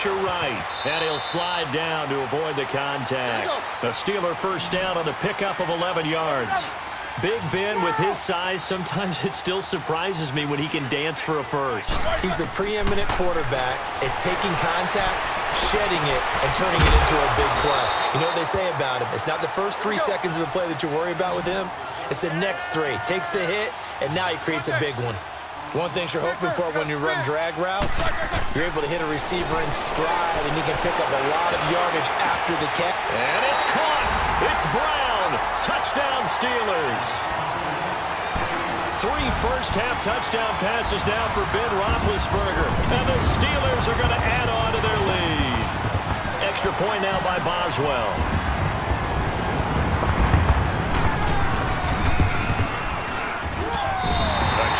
pressure right. And he'll slide down to avoid the contact. A Steeler first down on the pickup of 11 yards. Big Ben, with his size, sometimes it still surprises me when he can dance for a first. He's the preeminent quarterback at taking contact, shedding it, and turning it into a big play. You know what they say about him? It's not the first 3 seconds of the play that you worry about with him. It's the next 3. Takes the hit, and now he creates a big one. One thing you're hoping for when you run drag routes, you're able to hit a receiver in stride, and he can pick up a lot of yardage after the catch. And it's caught. It's Brown. Touchdown, Steelers. 3 first-half touchdown passes now for Ben Roethlisberger. And the Steelers are going to add on to their lead. Extra point now by Boswell.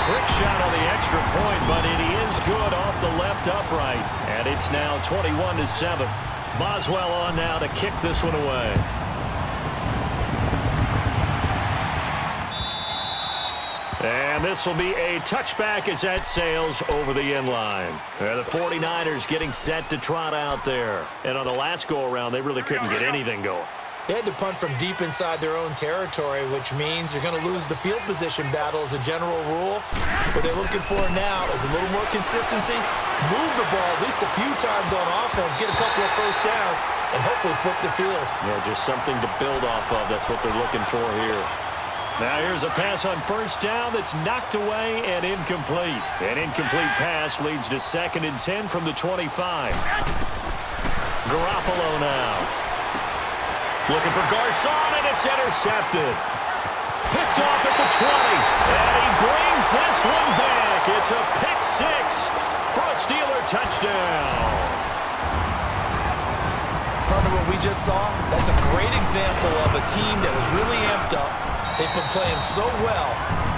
Trick shot on the extra point, but it is good off the left upright. And it's now 21-7. Boswell on now to kick this one away. And this will be a touchback as that sails over the end line. The 49ers getting set to trot out there. And on the last go-around, they really couldn't get anything going. They had to punt from deep inside their own territory, which means you're going to lose the field position battle as a general rule. What they're looking for now is a little more consistency, move the ball at least a few times on offense, get a couple of first downs, and hopefully flip the field. Yeah, just something to build off of. That's what they're looking for here. Now here's a pass on first down that's knocked away and incomplete. An incomplete pass leads to 2nd and 10 from the 25. Garoppolo now. Looking for Garcon, and it's intercepted. Picked off at the 20, and he brings this one back. It's a pick 6 for a Steeler touchdown. Partner, what we just saw, that's a great example of a team that was really amped up. They've been playing so well,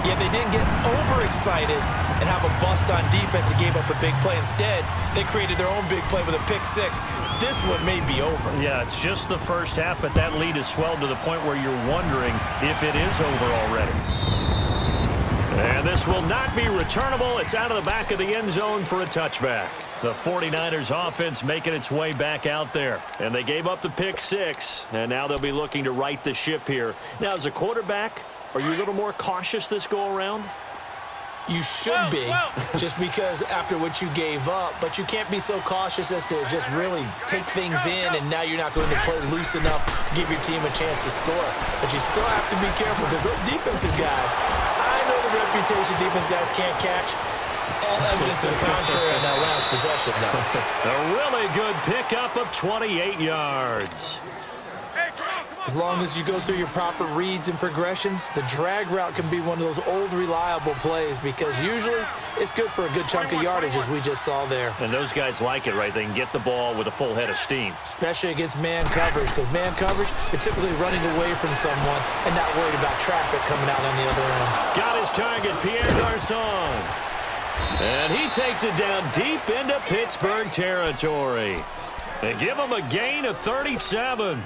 yet they didn't get overexcited and have a bust on defense and gave up a big play. Instead, they created their own big play with a pick 6. This one may be over. Yeah, it's just the first half, but that lead has swelled to the point where you're wondering if it is over already. And this will not be returnable. It's out of the back of the end zone for a touchback. The 49ers offense making its way back out there. And they gave up the pick 6, and now they'll be looking to right the ship here. Now, as a quarterback, are you a little more cautious this go-around? You should be, just because after what you gave up, but you can't be so cautious as to just really take things in, and now you're not going to play loose enough to give your team a chance to score. But you still have to be careful because those defensive guys, I know the reputation defense guys can't catch. All evidence to the contrary in that last possession, though. A really good pickup of 28 yards. As long as you go through your proper reads and progressions, the drag route can be one of those old reliable plays because usually it's good for a good chunk of yardage, as we just saw there. And those guys like it, right? They can get the ball with a full head of steam. Especially against man coverage, because man coverage, you're typically running away from someone and not worried about traffic coming out on the other end. Got his target, Pierre Garcon. And he takes it down deep into Pittsburgh territory. They give him a gain of 37.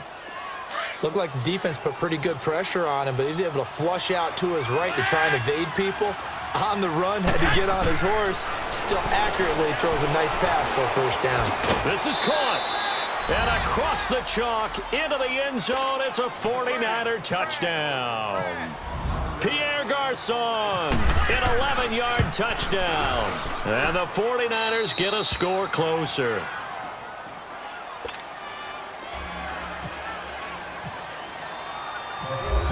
Looked like the defense put pretty good pressure on him, but he's able to flush out to his right to try and evade people. On the run, had to get on his horse. Still accurately throws a nice pass for a first down. This is caught. And across the chalk into the end zone, it's a 49er touchdown. Pierre Garcon, an 11-yard touchdown. And the 49ers get a score closer.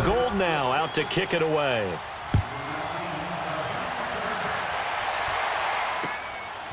Gold now out to kick it away.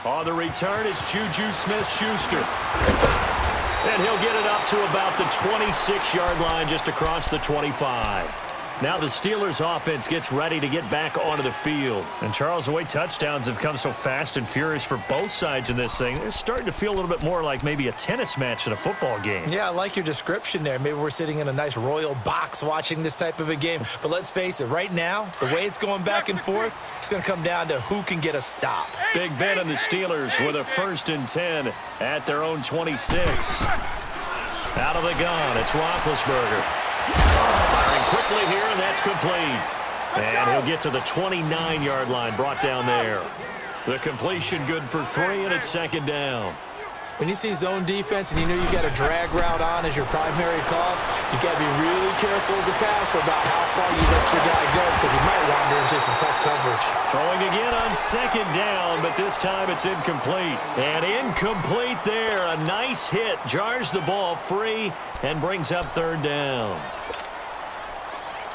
On the return, it's Juju Smith-Schuster. And he'll get it up to about the 26-yard line, just across the 25. Now the Steelers offense gets ready to get back onto the field. And Charles, the way touchdowns have come so fast and furious for both sides in this thing, it's starting to feel a little bit more like maybe a tennis match in a football game. Yeah, I like your description there. Maybe we're sitting in a nice royal box watching this type of a game. But let's face it, right now, the way it's going back and forth, it's going to come down to who can get a stop. Big Ben and the Steelers with a 1st and 10 at their own 26. Out of the gun, it's Roethlisberger. Firing quickly here, and that's complete. And he'll get to the 29-yard line, brought down there. The completion good for 3, and it's 2nd down. When you see zone defense and you know you got a drag route on as your primary call, you got to be really careful as a passer about how far you let your guy go because he might wander into some tough coverage. Throwing again on second down, but this time it's incomplete. And incomplete there. A nice hit. Jars the ball free and brings up third down.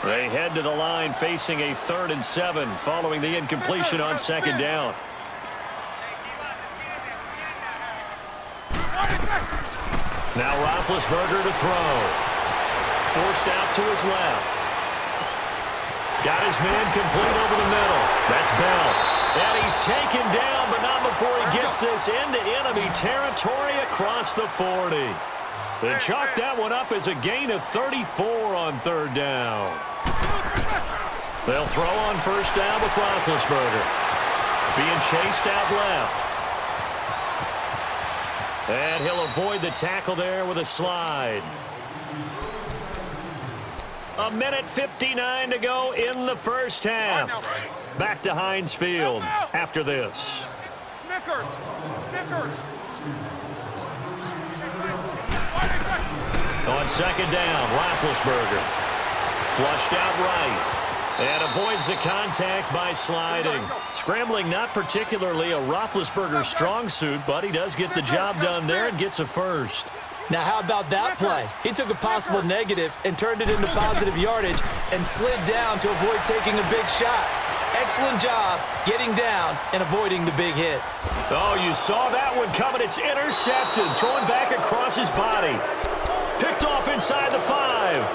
They head to the line facing a 3rd and 7 following the incompletion on second down. Now Roethlisberger to throw. Forced out to his left. Got his man complete over the middle. That's Bell. And he's taken down, but not before he gets this into enemy territory across the 40. They chalk that one up as a gain of 34 on third down. They'll throw on first down with Roethlisberger. Being chased out left. And he'll avoid the tackle there with a slide. 1:59 to go in the first half. Back to Heinz Field after this. On second down, Roethlisberger. Flushed out right. And avoids the contact by sliding. Scrambling not particularly a Roethlisberger strong suit, but he does get the job done there and gets a first. Now, how about that play? He took a possible negative and turned it into positive yardage and slid down to avoid taking a big shot. Excellent job getting down and avoiding the big hit. Oh, you saw that one coming. It's intercepted. Thrown back across his body. Picked off inside the 5.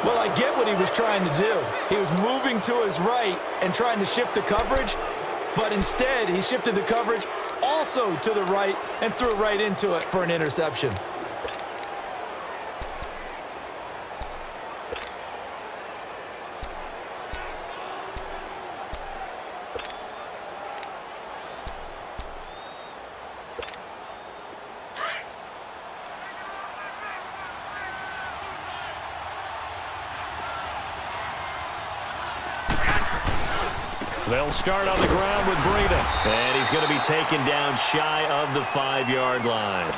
Well, I get what he was trying to do. He was moving to his right and trying to shift the coverage, but instead he shifted the coverage also to the right and threw right into it for an interception. They'll start on the ground with Breida. And he's going to be taken down shy of the 5-yard line.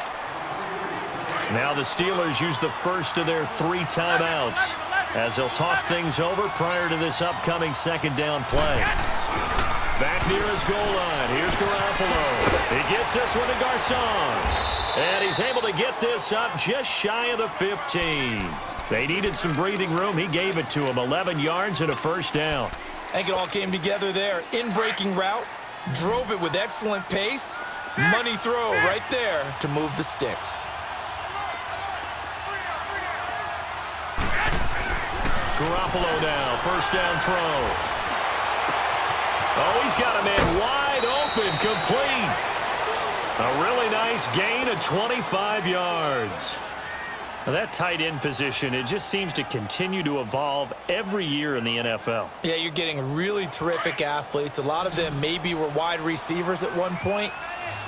Now the Steelers use the first of their 3 timeouts as they'll talk things over prior to this upcoming second down play. Back near his goal line. Here's Garoppolo. He gets this one to Garcon. And he's able to get this up just shy of the 15. They needed some breathing room. He gave it to him. 11 yards and a first down. I think it all came together there. In-breaking route, drove it with excellent pace. Money throw right there to move the sticks. Garoppolo now, first down throw. Oh, he's got a man wide open, complete. A really nice gain of 25 yards. Now that tight end position, it just seems to continue to evolve every year in the NFL. Yeah, you're getting really terrific athletes. A lot of them maybe were wide receivers at one point.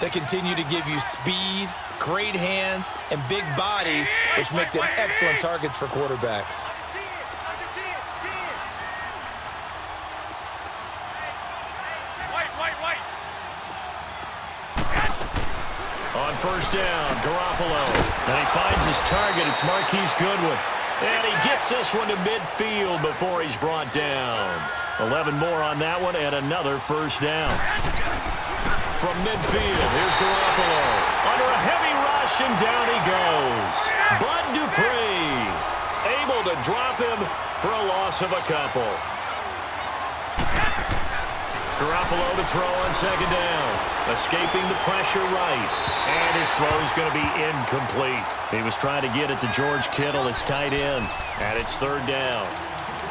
They continue to give you speed, great hands, and big bodies, which make them excellent targets for quarterbacks. On first down, Garoppolo. And he finds his target. It's Marquise Goodwin. And he gets this one to midfield before he's brought down. 11 more on that one and another first down. From midfield, here's Garoppolo. Under a heavy rush, and down he goes. Bud Dupree able to drop him for a loss of a couple. Garoppolo to throw on second down. Escaping the pressure right. And his throw is going to be incomplete. He was trying to get it to George Kittle, his tight end. And it's third down.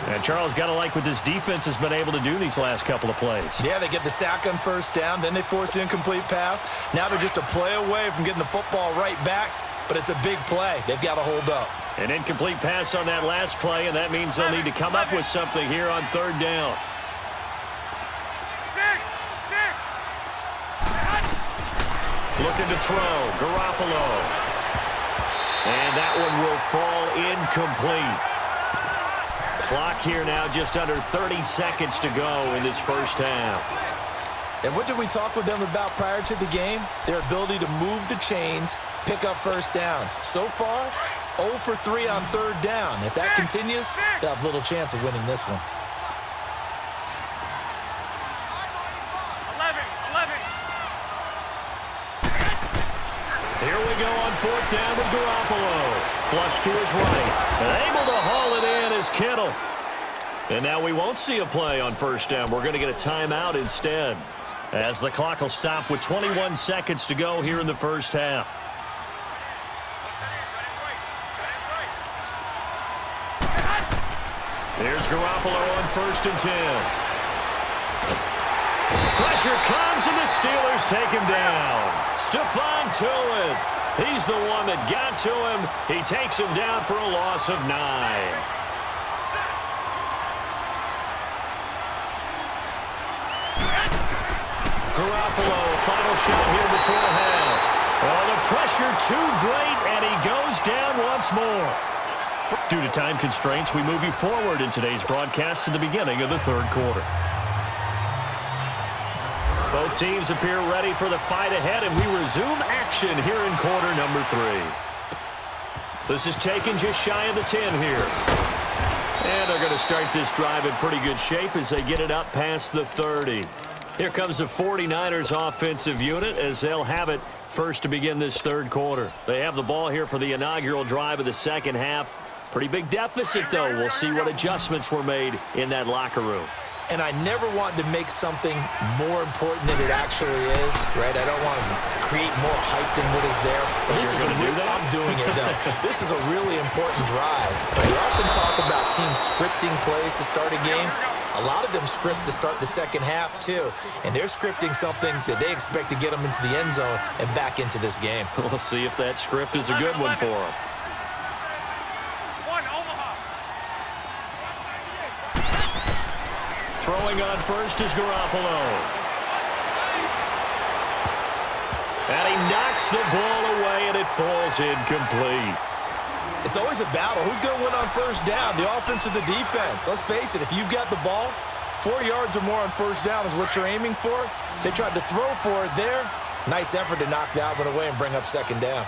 And Charles, got to like what this defense has been able to do these last couple of plays. Yeah, they get the sack on first down. Then they force the incomplete pass. Now they're just a play away from getting the football right back. But it's a big play. They've got to hold up. An incomplete pass on that last play, and that means they'll need to come up with something here on third down. Looking to throw, Garoppolo. And that one will fall incomplete. Clock here now just under 30 seconds to go in this first half. And what did we talk with them about prior to the game? Their ability to move the chains, pick up first downs. So far, 0 for 3 on third down. If that continues, they'll have little chance of winning this one. 11. Here we go on fourth down with Garoppolo. Flush to his right. And able to haul it in is Kittle. And now we won't see a play on first down. We're going to get a timeout instead, as the clock will stop with 21 seconds to go here in the first half. Here's Garoppolo on first and 10. Pressure comes, and the Steelers take him down. Stephon Tuitt. He's the one that got to him. He takes him down for a loss of 9. Garoppolo, final shot here before half. Oh, the pressure too great, and he goes down once more. Due to time constraints, we move you forward in today's broadcast to the beginning of the third quarter. Both teams appear ready for the fight ahead, and we resume action here in quarter number 3. This is taken just shy of the 10 here. And they're going to start this drive in pretty good shape as they get it up past the 30. Here comes the 49ers offensive unit as they'll have it first to begin this third quarter. They have the ball here for the inaugural drive of the second half. Pretty big deficit, though. We'll see what adjustments were made in that locker room. And I never want to make something more important than it actually is, right? I don't want to create more hype than what is there. But this is I'm doing it, though. This is a really important drive. And we often talk about teams scripting plays to start a game. A lot of them script to start the second half, too. And they're scripting something that they expect to get them into the end zone and back into this game. We'll see if that script is a good one for them. Throwing on first is Garoppolo. And he knocks the ball away, and it falls incomplete. It's always a battle. Who's going to win on first down, the offense or the defense? Let's face it, if you've got the ball, 4 yards or more on first down is what you're aiming for. They tried to throw for it there. Nice effort to knock that one away and bring up second down.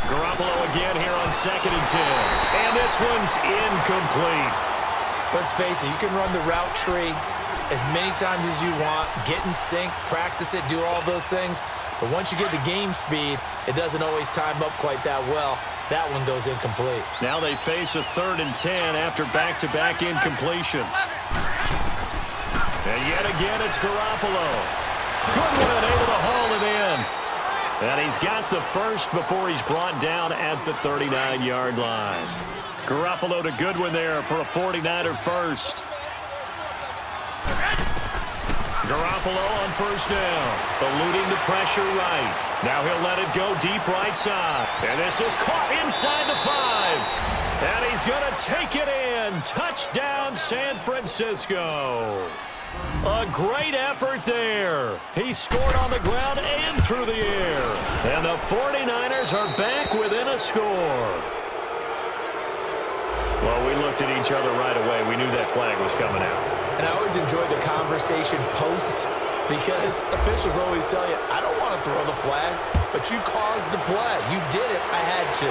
Garoppolo again here on second and 10. And this one's incomplete. Let's face it, you can run the route tree as many times as you want, get in sync, practice it, do all those things. But once you get to game speed, it doesn't always time up quite that well. That one goes incomplete. Now they face a 3rd and 10 after back-to-back incompletions. And yet again, it's Garoppolo. Goodwin able to haul it in. And he's got the first before he's brought down at the 39-yard line. Garoppolo to Goodwin there for a 49er first. Garoppolo on first down, eluding the pressure right. Now he'll let it go deep right side. And this is caught inside the 5. And he's going to take it in. Touchdown, San Francisco. A great effort there. He scored on the ground and through the air. And the 49ers are back within a score. Well, we looked at each other right away. We knew that flag was coming out. And I always enjoy the conversation post because officials always tell you, I don't want to throw the flag, but you caused the play. You did it. I had to.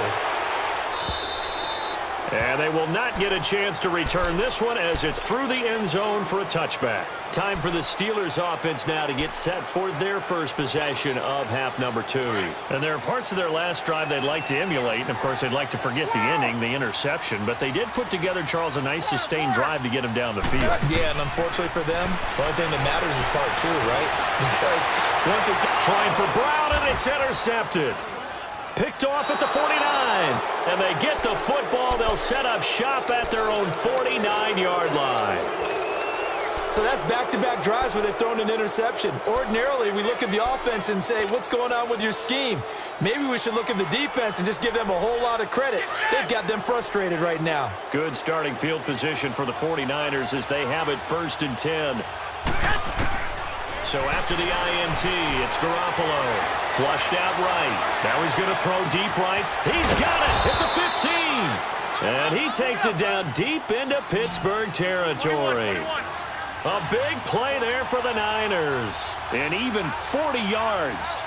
And they will not get a chance to return this one as it's through the end zone for a touchback. Time for the Steelers offense now to get set for their first possession of half number 2. And there are parts of their last drive they'd like to emulate. And, of course, they'd like to forget the ending, the interception. But they did put together, Charles, a nice sustained drive to get him down the field. Yeah, and unfortunately for them, the only thing that matters is part 2, right? Because once they're trying for Brown, and it's intercepted. Picked off at the 49, and they get the football. They'll set up shop at their own 49-yard line. So that's back-to-back drives where they've thrown an interception. Ordinarily, we look at the offense and say, what's going on with your scheme? Maybe we should look at the defense and just give them a whole lot of credit. They've got them frustrated right now. Good starting field position for the 49ers as they have it 1st and 10. So after the INT, it's Garoppolo. Flushed out right. Now he's going to throw deep right. He's got it at the 15. And he takes it down deep into Pittsburgh territory. A big play there for the Niners. And even 40 yards.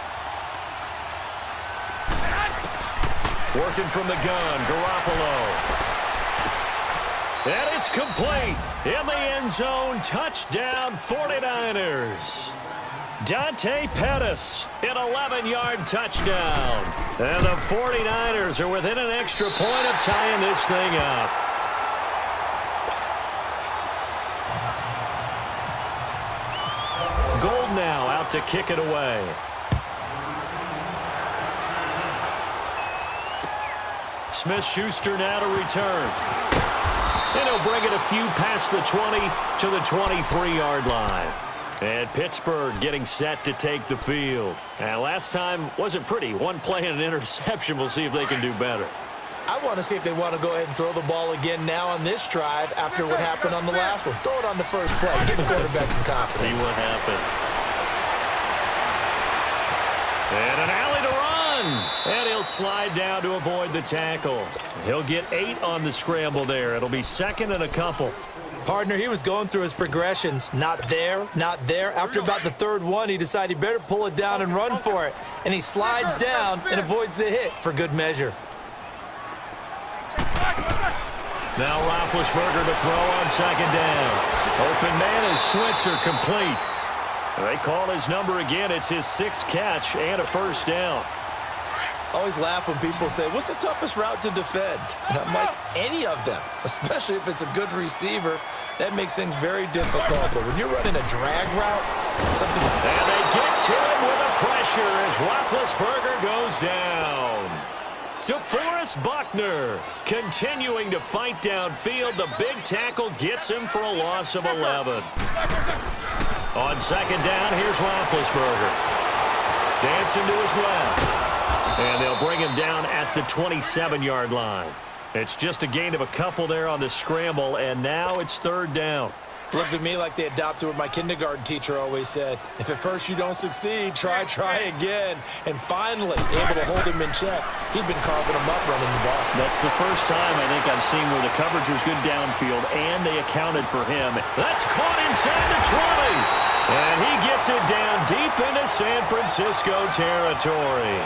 Working from the gun, Garoppolo. And it's complete. In the end zone, touchdown 49ers. Dante Pettis, an 11-yard touchdown. And the 49ers are within an extra point of tying this thing up. Gold now out to kick it away. Smith-Schuster now to return. And he'll bring it a few past the 20 to the 23-yard line. And Pittsburgh getting set to take the field. And last time wasn't pretty. One play and an interception. We'll see if they can do better. I want to see if they want to go ahead and throw the ball again now on this drive after what happened on the last one. Throw it on the first play. Give the quarterback some confidence. See what happens. And an alley to run. And he'll slide down to avoid the tackle. He'll get 8 on the scramble there. It'll be second and a couple. Partner, he was going through his progressions. Not there, not there. After about the third one, he decided he better pull it down and run for it. And he slides down and avoids the hit for good measure. Now Roethlisberger to throw on second down. Open man is Switzer, complete. They call his number again. It's his 6th catch and a first down. Always laugh when people say, what's the toughest route to defend? And I'm like, any of them, especially if it's a good receiver. That makes things very difficult. But when you're running a drag route, something like that. And they get to him with a pressure as Roethlisberger goes down. DeForest Buckner continuing to fight downfield. The big tackle gets him for a loss of 11. On second down, here's Roethlisberger. Dancing to his left. And they'll bring him down at the 27-yard line. It's just a gain of a couple there on the scramble, and now it's third down. Looked at me like they adopted what my kindergarten teacher always said. If at first you don't succeed, try again. And finally, able to hold him in check. He'd been carving him up running the ball. That's the first time I think I've seen where the coverage was good downfield, and they accounted for him. That's caught inside the 20. And he gets it down deep into San Francisco territory.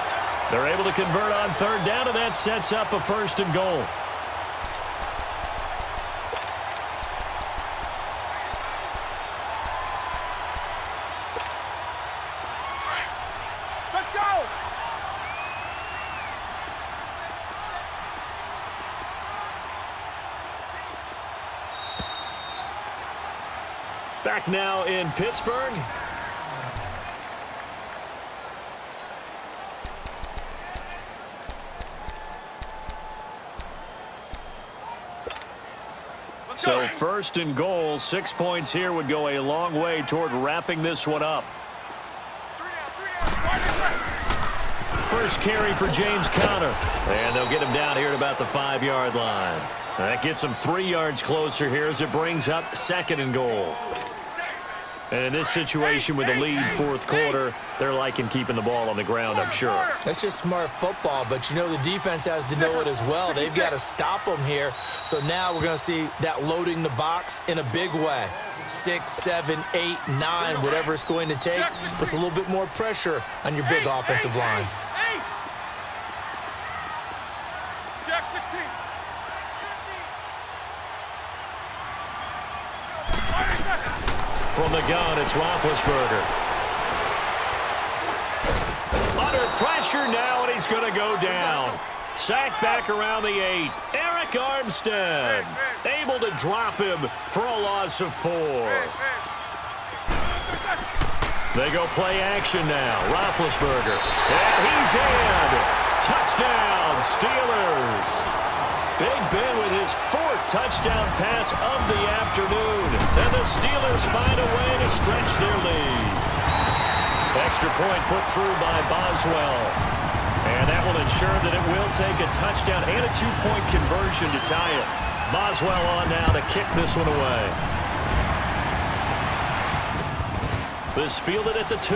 They're able to convert on third down, and that sets up a first and goal. Let's go! Back now in Pittsburgh. So first and goal, 6 points here would go a long way toward wrapping this one up. First carry for James Conner. And they'll get him down here at about the 5-yard line. That gets him 3 yards closer here as it brings up second and goal. And in this situation with the lead fourth quarter, they're liking keeping the ball on the ground, I'm sure. That's just smart football, but you know the defense has to know it as well. They've got to stop them here. So now we're going to see that loading the box in a big way. 6, 7, 8, 9, whatever it's going to take, puts a little bit more pressure on your big offensive line. Jack 16. From the gun, it's Roethlisberger. Under pressure now, and he's going to go down. Sacked back around the 8. Eric Armstead able to drop him for a loss of 4. They go play action now. Roethlisberger. And he's in. Touchdown, Steelers. Big Ben with his 4th touchdown pass of the afternoon. And the Steelers find a way to stretch their lead. Extra point put through by Boswell. And that will ensure that it will take a touchdown and a 2-point conversion to tie it. Boswell on now to kick this one away. This fielded at the 2.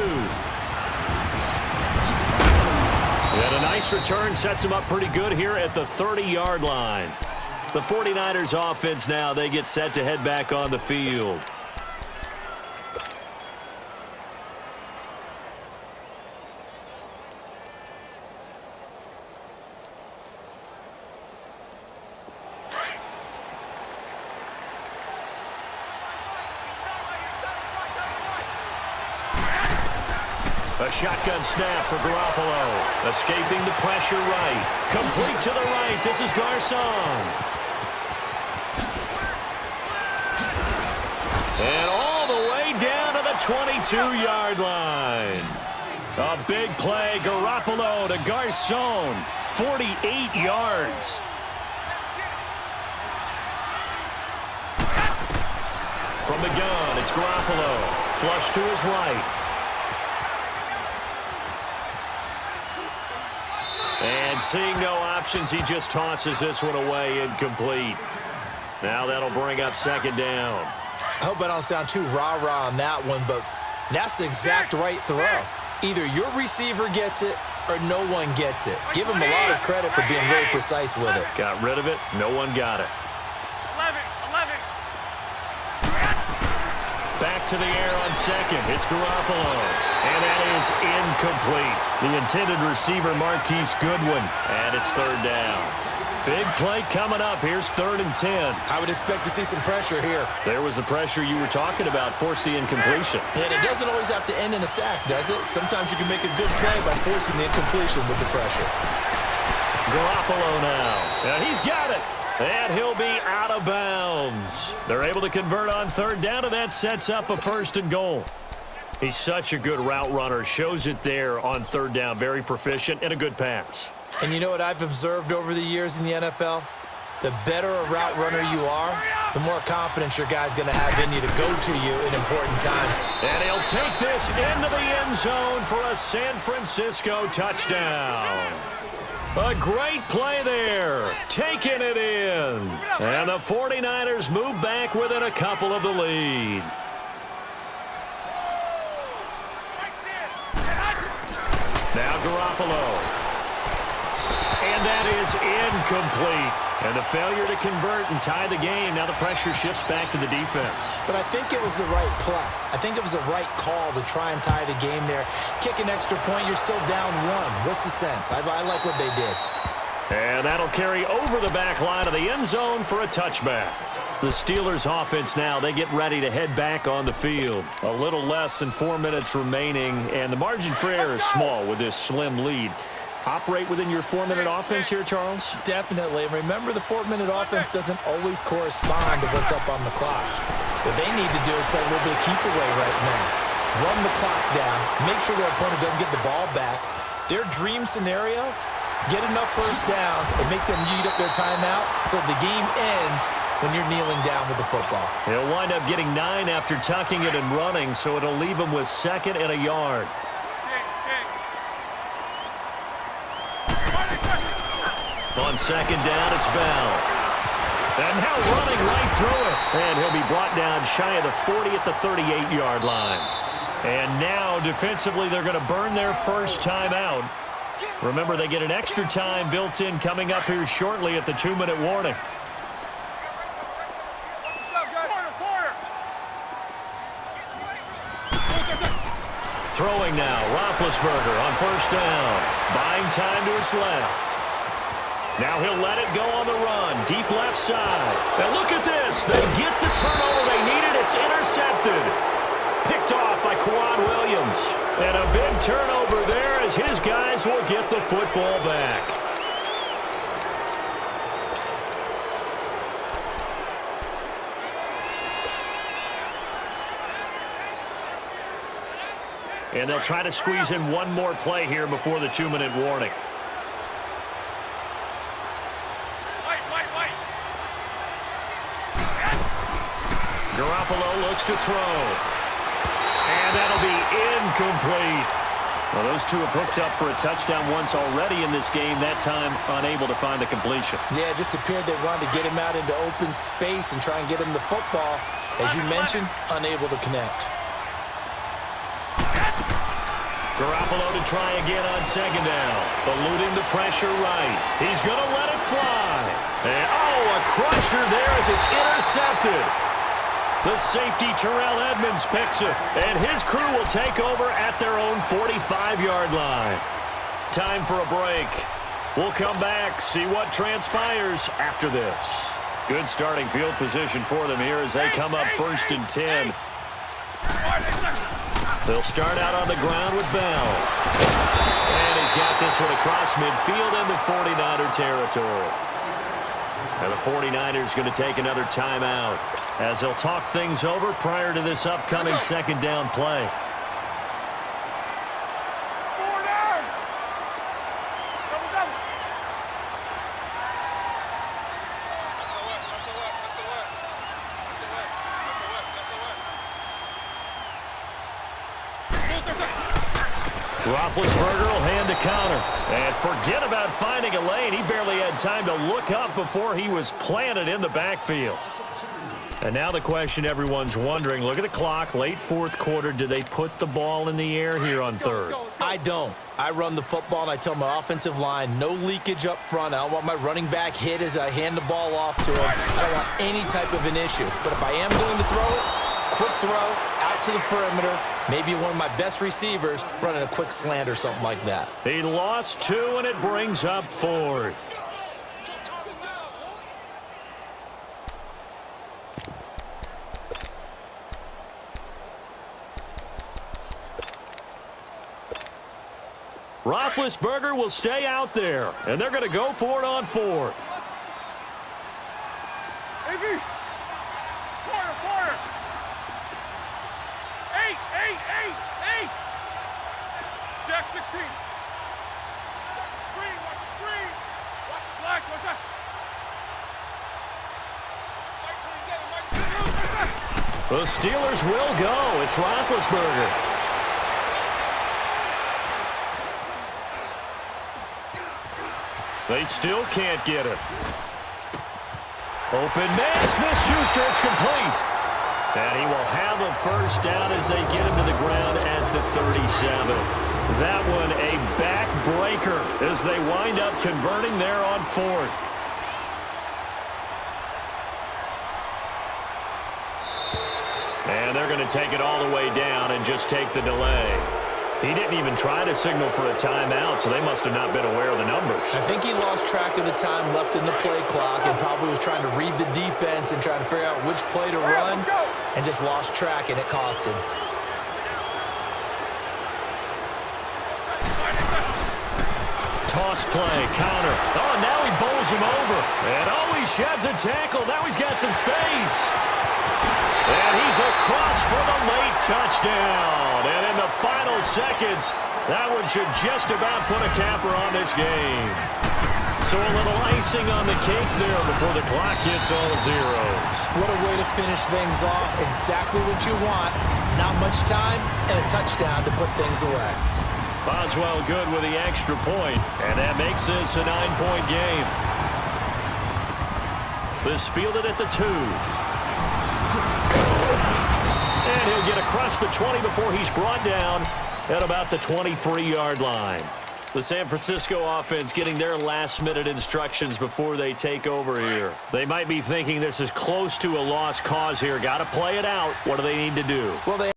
And a nice return sets him up pretty good here at the 30-yard line. The 49ers offense now, they get set to head back on the field. A shotgun snap for Garoppolo. Escaping the pressure right. Complete to the right. This is Garcon. And all the way down to the 22-yard line. A big play. Garoppolo to Garcon. 48 yards. From the gun, it's Garoppolo. Flush to his right. And seeing no options, he just tosses this one away incomplete. Now that'll bring up second down. I hope I don't sound too rah-rah on that one, but that's the exact right throw. Either your receiver gets it or no one gets it. Give him a lot of credit for being really precise with it. Got rid of it. No one got it. 11. Back to the air on second. It's Garoppolo. And that is incomplete. The intended receiver, Marquise Goodwin. And it's third down. Big play coming up. Here's 3rd and 10. I would expect to see some pressure here. There was the pressure you were talking about. Force the incompletion. And it doesn't always have to end in a sack, does it? Sometimes you can make a good play by forcing the incompletion with the pressure. Garoppolo now. And he's got it. And he'll be out of bounds. They're able to convert on third down, and that sets up a 1st and goal. He's such a good route runner. Shows it there on third down. Very proficient and a good pass. And you know what I've observed over the years in the NFL? The better a route runner you are, the more confidence your guy's going to have in you to go to you in important times. And he'll take this into the end zone for a San Francisco touchdown. A great play there. Taking it in. And the 49ers move back within a couple of the lead. Now Garoppolo. And that is incomplete. And a failure to convert and tie the game. Now the pressure shifts back to the defense. But I think it was the right play. I think it was the right call to try and tie the game there. Kick an extra point, you're still down 1. What's the sense? I like what they did. And that'll carry over the back line of the end zone for a touchback. The Steelers offense now, they get ready to head back on the field. A little less than 4 minutes remaining, and the margin for error is small with this slim lead. Operate within your 4-minute offense here, Charles? Definitely. And remember, the 4-minute offense doesn't always correspond to what's up on the clock. What they need to do is play a little bit of keep away right now. Run the clock down. Make sure their opponent doesn't get the ball back. Their dream scenario, get enough first downs and make them eat up their timeouts so the game ends when you're kneeling down with the football. He'll wind up getting 9 after tucking it and running, so it'll leave him with 2nd and a yard. On 2nd down, it's Bell. And now running right through it. And he'll be brought down shy of the 40 at the 38-yard line. And now, defensively, they're going to burn their first timeout. Remember, they get an extra time built in coming up here shortly at the 2-minute warning. Throwing now, Roethlisberger on 1st down. Buying time to his left. Now he'll let it go on the run. Deep left side. And look at this. They get the turnover they needed. It's intercepted. Picked off by Quan Williams. And a big turnover there as his guys will get the football back. And they'll try to squeeze in one more play here before the 2-minute warning. Garoppolo looks to throw. And that'll be incomplete. Well, those two have hooked up for a touchdown once already in this game, that time unable to find the completion. Yeah, it just appeared they wanted to get him out into open space and try and get him the football. As you mentioned, unable to connect. Garoppolo to try again on 2nd down. Eluding the pressure right. He's going to let it fly. And, a crusher there as it's intercepted. The safety, Terrell Edmonds, picks it, and his crew will take over at their own 45-yard line. Time for a break. We'll come back, see what transpires after this. Good starting field position for them here as they come up 1st and 10. They'll start out on the ground with Bell. And he's got this one across midfield into 49er territory. And the 49ers going to take another timeout as they'll talk things over prior to this upcoming second down play. Roethlisberger will hand the counter. And forget about finding a lane. He barely had time to look up before he was planted in the backfield. And now the question everyone's wondering, look at the clock, late fourth quarter, do they put the ball in the air here on third? I don't. I run the football, and I tell my offensive line, no leakage up front. I don't want my running back hit as I hand the ball off to him. I don't want any type of an issue. But if I am going to throw it, quick throw, out to the perimeter, maybe one of my best receivers running a quick slant or something like that. He lost 2, and it brings up 4th. Roethlisberger will stay out there, and they're going to go for it on 4th. AB. Corner. 8. Jack 16. Watch screen. Watch slack. Watch that. Mike 27. The Steelers will go. It's Roethlisberger. They still can't get it. Open man, Smith-Schuster, it's complete. And he will have a first down as they get him to the ground at the 37. That one a backbreaker as they wind up converting there on 4th. And they're going to take it all the way down and just take the delay. He didn't even try to signal for a timeout, so they must have not been aware of the numbers. I think he lost track of the time left in the play clock and probably was trying to read the defense and trying to figure out which play to run and just lost track, and it cost him. Toss play, counter. Oh, now he bowls him over. And he sheds a tackle. Now he's got some space. And he's across for the late touchdown. And in the final seconds, that one should just about put a capper on this game. So a little icing on the cake there before the clock hits all zeros. What a way to finish things off. Exactly what you want. Not much time and a touchdown to put things away. Boswell good with the extra point, and that makes this a 9-point game. This fielded at the 2. And he'll get across the 20 before he's brought down at about the 23-yard line. The San Francisco offense getting their last-minute instructions before they take over here. They might be thinking this is close to a lost cause here. Got to play it out. What do they need to do? Well, they